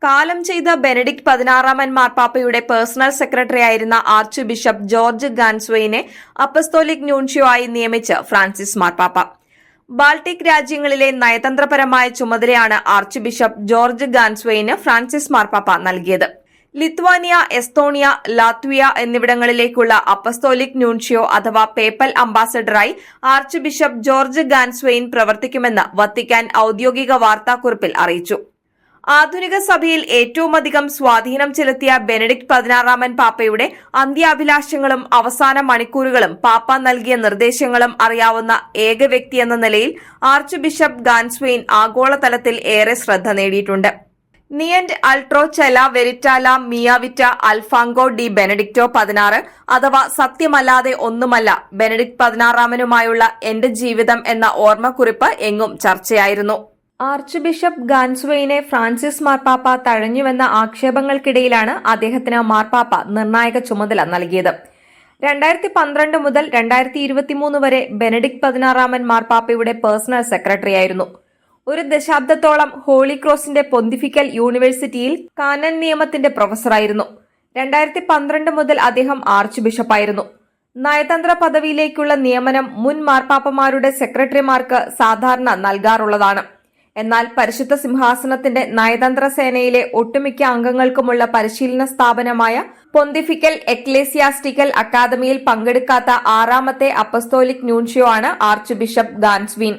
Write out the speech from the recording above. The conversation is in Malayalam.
കാലം ചെയ്ത ബെനഡിക്ട് 16 മാർപ്പാപ്പയുടെ പേഴ്സണൽ സെക്രട്ടറിയായിരുന്ന ആർച്ച് ബിഷപ്പ് ജോർജ് ഗാൻസ്വെയിനെ അപ്പസ്തോലിക് ന്യൂൻഷ്യോ ആയി നിയമിച്ച് ഫ്രാൻസിസ് മാർപ്പാപ്പ. ബാൾട്ടിക് രാജ്യങ്ങളിലെ നയതന്ത്രപരമായ ചുമതലയാണ് ആർച്ച് ബിഷപ്പ് ജോർജ് ഗാൻസ്വെയിന് ഫ്രാൻസിസ് മാർപ്പാപ്പ നൽകിയത്. ലിത്വാനിയ, എസ്തോണിയ, ലാത്വിയ എന്നിവിടങ്ങളിലേക്കുള്ള അപ്പസ്തോലിക് ന്യൂൻഷ്യോ അഥവാ പേപ്പൽ അംബാസഡറായി ആർച്ച് ബിഷപ്പ് ജോർജ് ഗാൻസ്വെയിൻ പ്രവർത്തിക്കുമെന്ന് വത്തിക്കാൻ ഔദ്യോഗിക വാർത്താക്കുറിപ്പിൽ അറിയിച്ചു. ആധുനിക സഭയിൽ ഏറ്റവുമധികം സ്വാധീനം ചെലുത്തിയ ബെനഡിക്ട് 16 പാപ്പയുടെ അന്ത്യാഭിലാഷങ്ങളും അവസാന മണിക്കൂറുകളും പാപ്പ നൽകിയ നിർദ്ദേശങ്ങളും അറിയാവുന്ന ഏക വ്യക്തിയെന്ന നിലയിൽ ആർച്ച് ബിഷപ്പ് ഗാൻസ്വെയിൻ ആഗോളതലത്തിൽ ഏറെ ശ്രദ്ധ നേടിയിട്ടുണ്ട്. നിയന്റ് അൾട്രോ ചെല വെരിറ്റാല മിയാവിറ്റ അൽഫാങ്കോ ഡി ബെനഡിക്റ്റോ 16 അഥവാ സത്യമല്ലാതെ ഒന്നുമല്ല ബെനഡിക്ട് 16 എന്റെ ജീവിതം എന്ന ഓർമ്മക്കുറിപ്പ് എങ്ങും ചർച്ചയായിരുന്നു. ആർച്ച് ബിഷപ്പ് ഗാൻസ്വെയിനെ ഫ്രാൻസിസ് മാർപ്പാപ്പ തഴഞ്ഞുവെന്ന ആക്ഷേപങ്ങൾക്കിടയിലാണ് അദ്ദേഹത്തിന് മാർപ്പാപ്പ നിർണായക ചുമതല നൽകിയത്. 2012 മുതൽ 2023 വരെ ബെനഡിക്ട് 16 മാർപ്പാപ്പയുടെ പേഴ്സണൽ സെക്രട്ടറിയായിരുന്നു. ഒരു ദശാബ്ദത്തോളം ഹോളി ക്രോസിന്റെ പൊന്തിഫിക്കൽ യൂണിവേഴ്സിറ്റിയിൽ കാനൻ നിയമത്തിന്റെ പ്രൊഫസറായിരുന്നു. 2012 മുതൽ അദ്ദേഹം ആർച്ച് ബിഷപ്പായിരുന്നു. നയതന്ത്ര പദവിയിലേക്കുള്ള നിയമനം മുൻ മാർപ്പാപ്പമാരുടെ സെക്രട്ടറിമാർക്ക് സാധാരണ നൽകാറുള്ളതാണ്. എന്നാൽ പരിശുദ്ധ സിംഹാസനത്തിന്റെ നയതന്ത്ര സേനയിലെ ഒട്ടുമിക്ക അംഗങ്ങൾക്കുമുള്ള പരിശീലന സ്ഥാപനമായ പൊന്തിഫിക്കൽ എക്ലേസിയാസ്റ്റിക്കൽ അക്കാദമിയിൽ പങ്കെടുക്കാത്ത 6ാമത്തെ അപ്പസ്തോലിക് ന്യൂൻഷ്യോ ആണ് ആർച്ച് ബിഷപ്പ് ഗാൻസ്വീൻ.